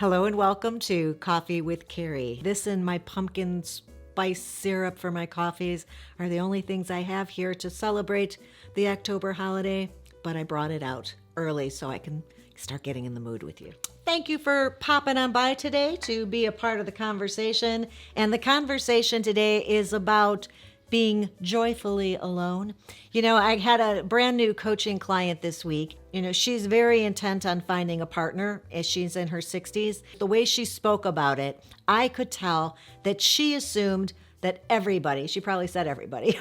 Hello and welcome to Coffee with Carey. This and my pumpkin spice syrup for my coffees are the only things I have here to celebrate the October holiday, but I brought it out early so I can start getting in the mood with you. Thank you for popping on by today to be a part of the conversation. And the conversation today is about being joyfully alone. I had a brand new coaching client this week. She's very intent on finding a partner as she's in her 60s. The way she spoke about it, I could tell that she assumed that everybody, she probably said everybody.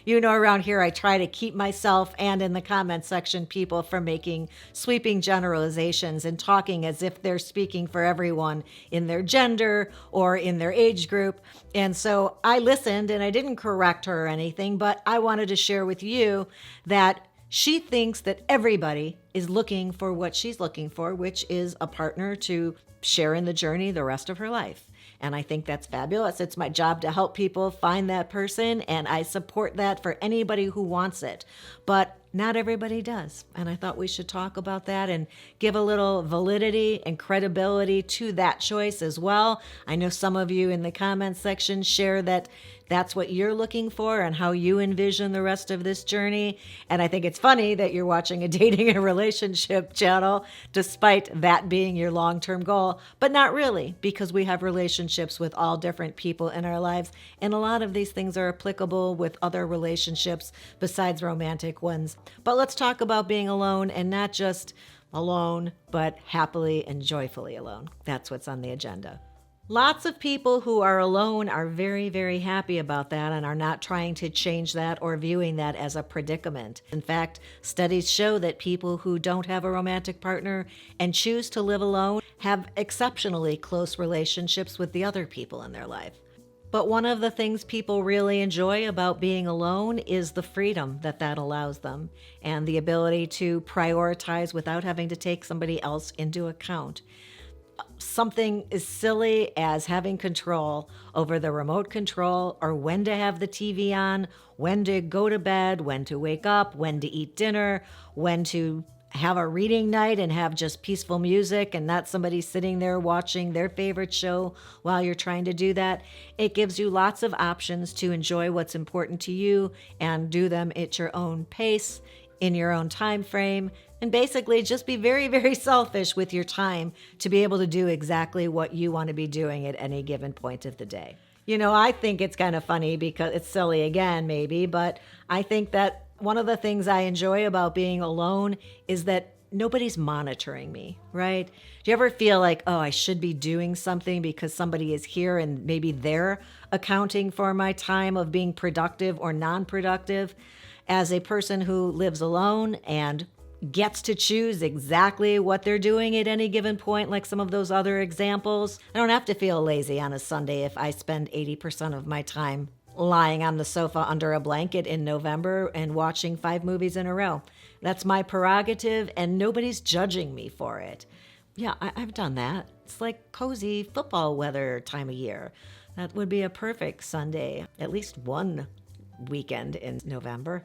Around here, I try to keep myself and in the comment section people from making sweeping generalizations and talking as if they're speaking for everyone in their gender or in their age group. And so I listened and I didn't correct her or anything, but I wanted to share with you that she thinks that everybody is looking for what she's looking for, which is a partner to share in the journey the rest of her life. And I think that's fabulous. It's my job to help people find that person, and I support that for anybody who wants it. But not everybody does. And I thought we should talk about that and give a little validity and credibility to that choice as well. I know some of you in the comments section share that that's what you're looking for and how you envision the rest of this journey. And I think it's funny that you're watching a dating and relationship channel, despite that being your long-term goal, but not really, because we have relationships with all different people in our lives. And a lot of these things are applicable with other relationships besides romantic ones. But let's talk about being alone, and not just alone, but happily and joyfully alone. That's what's on the agenda. Lots of people who are alone are very, very happy about that and are not trying to change that or viewing that as a predicament. In fact, studies show that people who don't have a romantic partner and choose to live alone have exceptionally close relationships with the other people in their life. But one of the things people really enjoy about being alone is the freedom that allows them and the ability to prioritize without having to take somebody else into account. Something as silly as having control over the remote control or when to have the TV on, when to go to bed, when to wake up, when to eat dinner, when to have a reading night and have just peaceful music and not somebody sitting there watching their favorite show while you're trying to do that. It gives you lots of options to enjoy what's important to you and do them at your own pace, in your own time frame, and basically just be very, very selfish with your time to be able to do exactly what you want to be doing at any given point of the day. I think it's kind of funny because it's silly again, maybe, but I think that one of the things I enjoy about being alone is that nobody's monitoring me, right? Do you ever feel like, oh, I should be doing something because somebody is here and maybe they're accounting for my time of being productive or non-productive? As a person who lives alone and gets to choose exactly what they're doing at any given point, like some of those other examples, I don't have to feel lazy on a Sunday if I spend 80% of my time lying on the sofa under a blanket in November and watching 5 movies in a row. That's my prerogative, and nobody's judging me for it. Yeah, I've done that. It's like cozy football weather time of year. That would be a perfect Sunday, at least one weekend in November.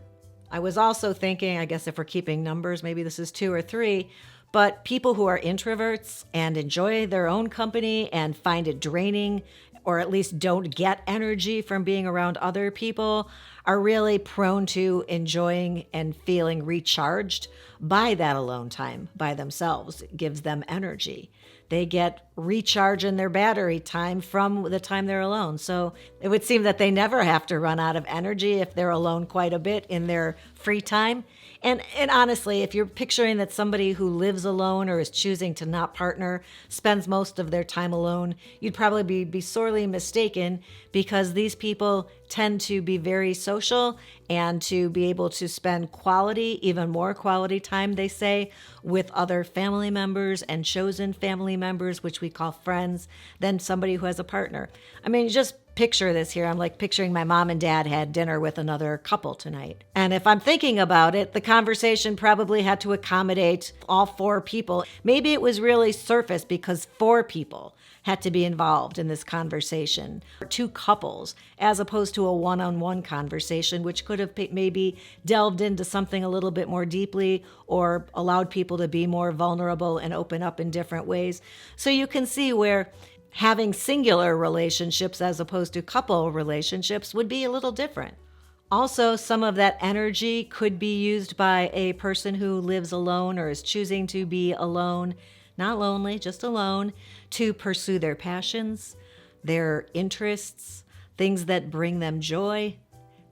I was also thinking, I guess if we're keeping numbers, maybe this is 2 or 3, but people who are introverts and enjoy their own company and find it draining, or at least don't get energy from being around other people, are really prone to enjoying and feeling recharged by that alone time by themselves. It gives them energy. They get recharge in their battery time from the time they're alone. So it would seem that they never have to run out of energy if they're alone quite a bit in their free time. And honestly, if you're picturing that somebody who lives alone or is choosing to not partner spends most of their time alone, you'd probably be sorely mistaken, because these people tend to be very social and to be able to spend quality, even more quality time, they say, with other family members and chosen family members, which we call friends, than somebody who has a partner. I mean, just picture this here. I'm like picturing my mom and dad had dinner with another couple tonight. And if I'm thinking about it, the conversation probably had to accommodate all four people. Maybe it was really surface because four people had to be involved in this conversation, two couples, as opposed to a one-on-one conversation, which could have maybe delved into something a little bit more deeply or allowed people to be more vulnerable and open up in different ways. So you can see where having singular relationships as opposed to couple relationships would be a little different. Also, some of that energy could be used by a person who lives alone or is choosing to be alone, not lonely, just alone, to pursue their passions, their interests, things that bring them joy.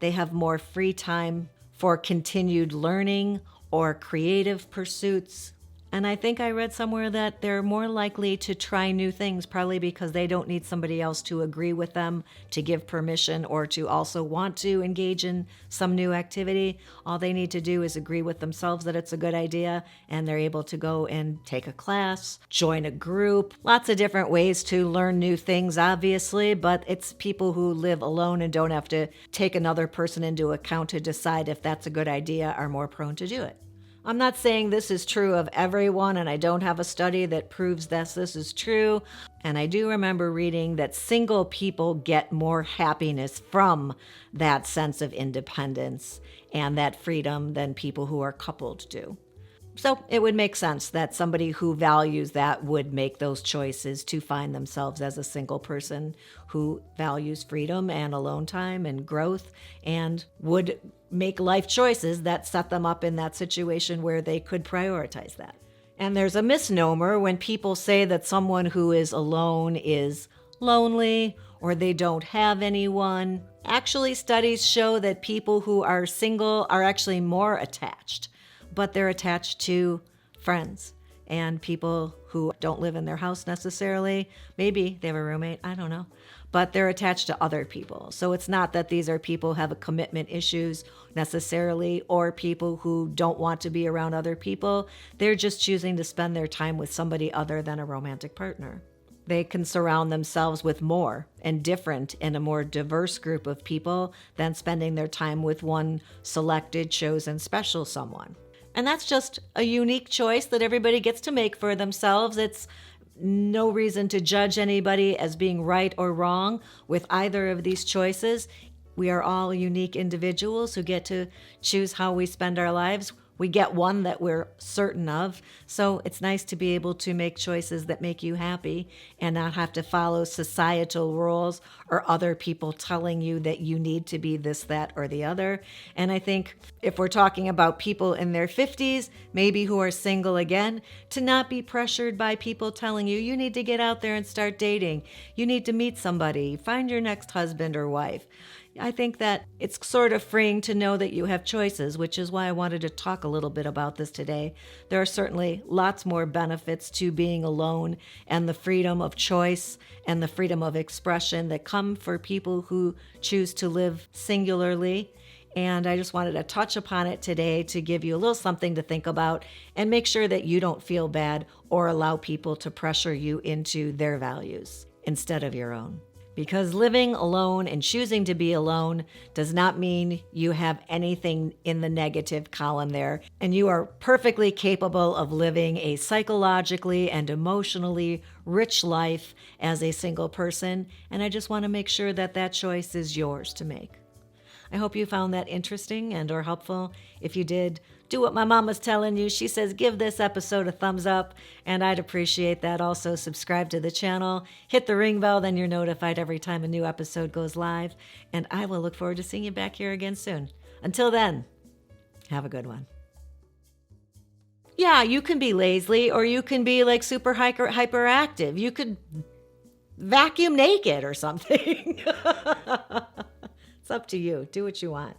They have more free time for continued learning or creative pursuits. And I think I read somewhere that they're more likely to try new things, probably because they don't need somebody else to agree with them, to give permission, or to also want to engage in some new activity. All they need to do is agree with themselves that it's a good idea, and they're able to go and take a class, join a group. Lots of different ways to learn new things, obviously, but it's people who live alone and don't have to take another person into account to decide if that's a good idea are more prone to do it. I'm not saying this is true of everyone, and I don't have a study that proves that this is true. And I do remember reading that single people get more happiness from that sense of independence and that freedom than people who are coupled do. So it would make sense that somebody who values that would make those choices to find themselves as a single person who values freedom and alone time and growth and would make life choices that set them up in that situation where they could prioritize that. And there's a misnomer when people say that someone who is alone is lonely or they don't have anyone. Actually, studies show that people who are single are actually more attached, but they're attached to friends and people who don't live in their house necessarily. Maybe they have a roommate, I don't know. But they're attached to other people. So it's not that these are people who have a commitment issues necessarily or people who don't want to be around other people. They're just choosing to spend their time with somebody other than a romantic partner. They can surround themselves with more and different and a more diverse group of people than spending their time with one selected, chosen, special someone. And that's just a unique choice that everybody gets to make for themselves. It's no reason to judge anybody as being right or wrong with either of these choices. We are all unique individuals who get to choose how we spend our lives. We get one that we're certain of. So it's nice to be able to make choices that make you happy and not have to follow societal rules or other people telling you that you need to be this, that, or the other. And I think if we're talking about people in their 50s, maybe who are single again, to not be pressured by people telling you, you need to get out there and start dating. You need to meet somebody. Find your next husband or wife. I think that it's sort of freeing to know that you have choices, which is why I wanted to talk a little bit about this today. There are certainly lots more benefits to being alone and the freedom of choice and the freedom of expression that come for people who choose to live singularly. And I just wanted to touch upon it today to give you a little something to think about and make sure that you don't feel bad or allow people to pressure you into their values instead of your own. Because living alone and choosing to be alone does not mean you have anything in the negative column there. And you are perfectly capable of living a psychologically and emotionally rich life as a single person. And I just want to make sure that that choice is yours to make. I hope you found that interesting and or helpful. If you did, do what my mom was telling you. She says, give this episode a thumbs up, and I'd appreciate that. Also, subscribe to the channel, hit the ring bell, then you're notified every time a new episode goes live. And I will look forward to seeing you back here again soon. Until then, have a good one. Yeah, you can be lazy, or you can be like super hyperactive. You could vacuum naked or something. It's up to you. Do what you want.